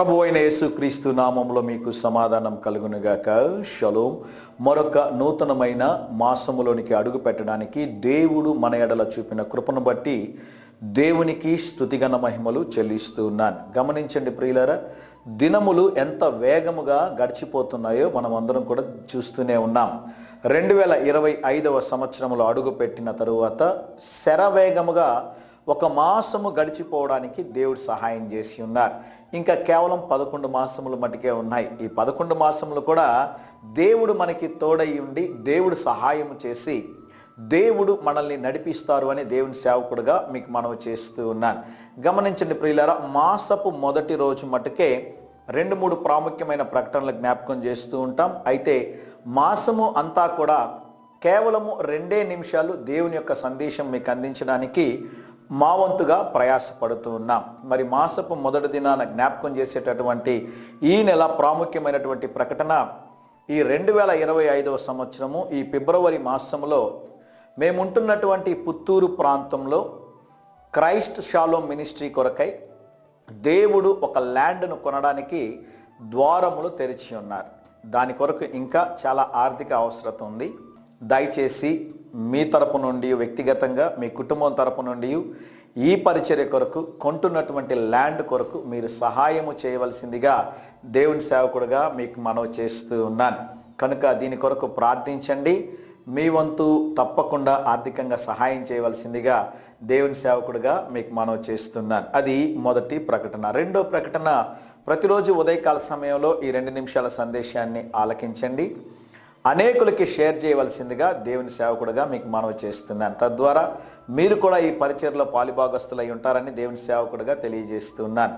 ప్రభు అయిన యేసుక్రీస్తు నామములో మీకు సమాధానం కలుగునుగాక. షలోం. మరొక నూతనమైన మాసములోనికి అడుగు పెట్టడానికి దేవుడు మన ఎడల చూపిన కృపను బట్టి దేవునికి స్తుతిగణ మహిమలు చెల్లిస్తూ ఉన్నాను. గమనించండి ప్రియులారా, దినములు ఎంత వేగముగా గడిచిపోతున్నాయో మనం అందరం కూడా చూస్తూనే ఉన్నాం. 2025వ సంవత్సరంలో అడుగు పెట్టిన తరువాత శరవేగముగా ఒక మాసము గడిచిపోవడానికి దేవుడు సహాయం చేసి ఉన్నారు. ఇంకా కేవలం 11 మాసములు మటుకే ఉన్నాయి. ఈ 11 మాసములు కూడా దేవుడు మనకి తోడై ఉండి దేవుడు సహాయం చేసి దేవుడు మనల్ని నడిపిస్తారు అని దేవుని సేవకుడుగా మీకు మనవి చేస్తూ ఉన్నాను. గమనించండి ప్రియులారా, మాసపు మొదటి రోజు మటుకే 2-3 ప్రాముఖ్యమైన ప్రకటనలు జ్ఞాపకం చేస్తూ ఉంటాం. అయితే మాసము అంతా కూడా కేవలము 2 నిమిషాలు దేవుని యొక్క సందేశం మీకు అందించడానికి మా వంతుగా ప్రయాసపడుతూ ఉన్నాం. మరి మాసపు మొదటి దినాన జ్ఞాపకం చేసేటటువంటి ఈ నెల ప్రాముఖ్యమైనటువంటి ప్రకటన, ఈ 2025వ సంవత్సరము ఈ ఫిబ్రవరి మాసంలో మేముంటున్నటువంటి పుత్తూరు ప్రాంతంలో క్రైస్ట్ షాలోమ్ మినిస్ట్రీ కొరకై దేవుడు ఒక ల్యాండ్ను కొనడానికి ద్వారములు తెరిచి ఉన్నారు. దాని కొరకు ఇంకా చాలా ఆర్థిక అవసరం ఉంది. దయచేసి మీ తరపు నుండి, వ్యక్తిగతంగా మీ కుటుంబం తరపు నుండి ఈ పరిచర్య కొరకు, కొంటున్నటువంటి ల్యాండ్ కొరకు మీరు సహాయము చేయవలసిందిగా దేవుని సేవకుడుగా మీకు మనవి చేస్తూ ఉన్నాను. కనుక దీని కొరకు ప్రార్థించండి. మీ వంతు తప్పకుండా ఆర్థికంగా సహాయం చేయవలసిందిగా దేవుని సేవకుడుగా మీకు మనవి చేస్తున్నాను. అది మొదటి ప్రకటన. రెండో ప్రకటన, ప్రతిరోజు ఉదయకాల సమయంలో ఈ 2 నిమిషాల సందేశాన్ని ఆలకించండి. అనేకులకి షేర్ చేయవలసిందిగా దేవుని సేవకుడుగా మీకు మనవి చేస్తున్నాను. తద్వారా మీరు కూడా ఈ పరిచర్యలో పాలిభాగస్తులై ఉంటారని దేవుని సేవకుడుగా తెలియజేస్తున్నాను.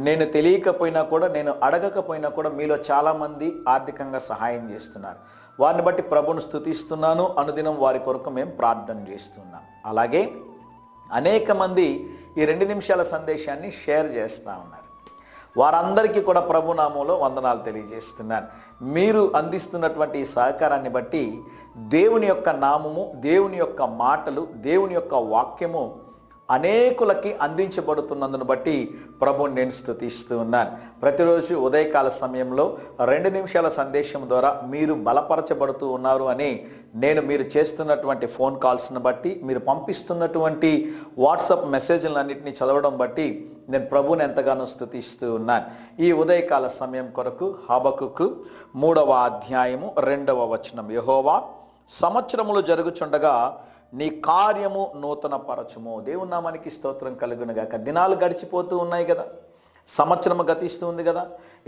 నేను తెలియకపోయినా కూడా, నేను అడగకపోయినా కూడా మీలో చాలామంది ఆర్థికంగా సహాయం చేస్తున్నారు. వారిని బట్టి ప్రభువును స్తుతిస్తున్నాను. అనుదినం వారి కొరకు మేము ప్రార్థన చేస్తున్నాం. అలాగే అనేక మంది ఈ 2 నిమిషాల సందేశాన్ని షేర్ చేస్తూ ఉన్నారు. వారందరికీ కూడా ప్రభునామంలో వందనాలు తెలియజేస్తున్నాను. మీరు అందిస్తున్నటువంటి ఈ సహకారాన్ని బట్టి దేవుని యొక్క నామము, దేవుని యొక్క మాటలు, దేవుని యొక్క వాక్యము అనేకులకి అందించబడుతున్నందును బట్టి ప్రభువుని నేను స్తుతిస్తూ ఉన్నాను. ప్రతిరోజు ఉదయకాల సమయంలో 2 నిమిషాల సందేశం ద్వారా మీరు బలపరచబడుతూ ఉన్నారు అని నేను మీరు చేస్తున్నటువంటి ఫోన్ కాల్స్ను బట్టి, మీరు పంపిస్తున్నటువంటి వాట్సాప్ మెసేజ్లన్నింటినీ చదవడం బట్టి నేను ప్రభువుని ఎంతగానో స్తుతిస్తూ ఉన్నాను. ఈ ఉదయకాల సమయం కొరకు హబక్కుకు 3వ అధ్యాయము 2వ వచనం, యెహోవా సంవత్సరములు జరుగుచుండగా నీ కార్యము నూతన పరచుము. దేవుని నామానికి స్తోత్రం కలుగునుగాక. దినాలు గడిచిపోతూ ఉన్నాయి కదా, సంవత్సరము గతిస్తూ ఉంది కదా.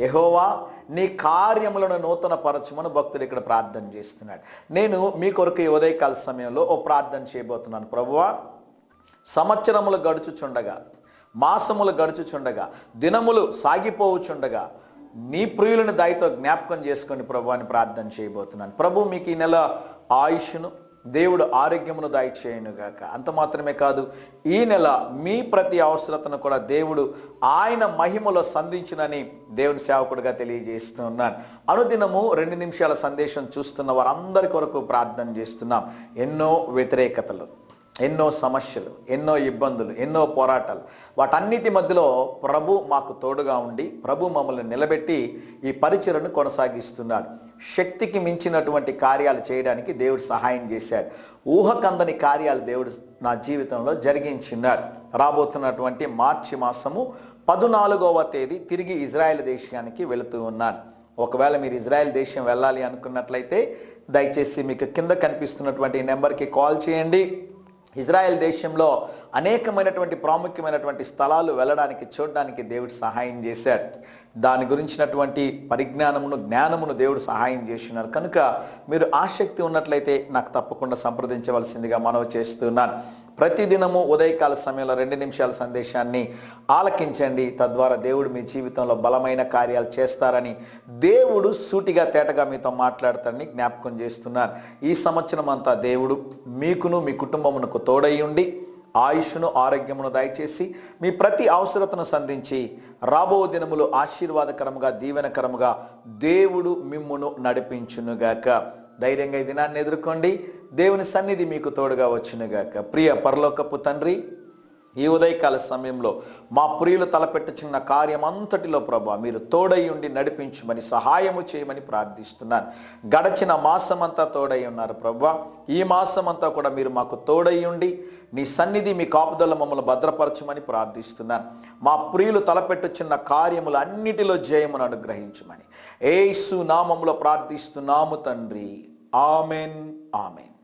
యెహోవా నీ కార్యములను నూతన పరచుమని భక్తుడు ఇక్కడ ప్రార్థన చేస్తున్నాడు. నేను మీ కొరకు ఈ ఉదయకాల సమయంలో ఓ ప్రార్థన చేయబోతున్నాను. ప్రభువా, సంవత్సరములు గడుచుచుండగా, మాసములు గడుచుచుండగా, దినములు సాగిపోవుచుండగా నీ ప్రియులను దయతో జ్ఞాపకం చేసుకొని ప్రభు అని ప్రార్థన చేయబోతున్నాను. ప్రభు మీకు ఈ నెల ఆయుష్ను, దేవుడు ఆరోగ్యమును దయచేయునుగాక. అంత మాత్రమే కాదు, ఈ నెల మీ ప్రతి అవసరతను కూడా దేవుడు ఆయన మహిమలో సంధించునని దేవుని సేవకుడిగా తెలియజేస్తున్నాను. అనుదినము 2 నిమిషాల సందేశం చూస్తున్న వారందరి కొరకు ప్రార్థన చేస్తున్నాం. ఎన్నో వ్యతిరేకతలు, ఎన్నో సమస్యలు, ఎన్నో ఇబ్బందులు, ఎన్నో పోరాటాలు, వాటన్నిటి మధ్యలో ప్రభు మాకు తోడుగా ఉండి ప్రభు మమ్మల్ని నిలబెట్టి ఈ పరిచర్యను కొనసాగిస్తున్నాడు. శక్తికి మించినటువంటి కార్యాలు చేయడానికి దేవుడు సహాయం చేశాడు. ఊహకందని కార్యాలు దేవుడు నా జీవితంలో జరిగించున్నాడు. రాబోతున్నటువంటి మార్చి మాసము 14వ తేదీ తిరిగి ఇజ్రాయెల్ దేశానికి వెళుతూ ఉన్నాను. ఒకవేళ మీరు ఇజ్రాయెల్ దేశం వెళ్ళాలి అనుకున్నట్లయితే దయచేసి మీకు కింద కనిపిస్తున్నటువంటి నెంబర్కి కాల్ చేయండి. ఇజ్రాయెల్ దేశంలో అనేకమైనటువంటి ప్రాముఖ్యమైనటువంటి స్థలాలు వెళ్ళడానికి, చూడడానికి దేవుడు సహాయం చేశాడు. దాని గురించినటువంటి పరిజ్ఞానమును, జ్ఞానమును దేవుడు సహాయం చేస్తున్నారు. కనుక మీరు ఆసక్తి ఉన్నట్లయితే నాకు తప్పకుండా సంప్రదించవలసిందిగా మనవి చేస్తున్నాను. ప్రతిదినము ఉదయకాల సమయంలో 2 నిమిషాల సందేశాన్ని ఆలకించండి. తద్వారా దేవుడు మీ జీవితంలో బలమైన కార్యాలు చేస్తారని, దేవుడు సూటిగా తేటగా మీతో మాట్లాడతారని జ్ఞాపకం చేస్తున్నాను. ఈ సంవత్సరం అంతా దేవుడు మీకును మీ కుటుంబమునకు తోడై ఉండి ఆయుష్ను, ఆరోగ్యమును దయచేసి మీ ప్రతి అవసరతను సంధించి రాబో దినములు ఆశీర్వాదకరముగా, దీవెనకరముగా దేవుడు మిమ్మును నడిపించునుగాక. ధైర్యంగా ఈ దినాన్ని ఎదుర్కోండి. దేవుని సన్నిధి మీకు తోడుగా వచ్చునుగాక. ప్రియ పరలోకపు తండ్రి, ఈ ఉదయకాల సమయంలో మా ప్రియులు తలపెట్టుచున్న కార్యం అంతటిలో ప్రభా మీరు తోడై ఉండి నడిపించమని, సహాయము చేయమని ప్రార్థిస్తున్నాను. గడచిన మాసమంతా తోడై ఉన్నారు ప్రభా. ఈ మాసమంతా కూడా మీరు మాకు తోడై ఉండి నీ సన్నిధి, మీ కాపుదల మమ్మల్ని భద్రపరచమని ప్రార్థిస్తున్నాను. మా ప్రియులు తలపెట్టుచున్న కార్యములు అన్నిటిలో జయమును అనుగ్రహించమని యేసు నామములో ప్రార్థిస్తున్నాము తండ్రి. Amen, amen.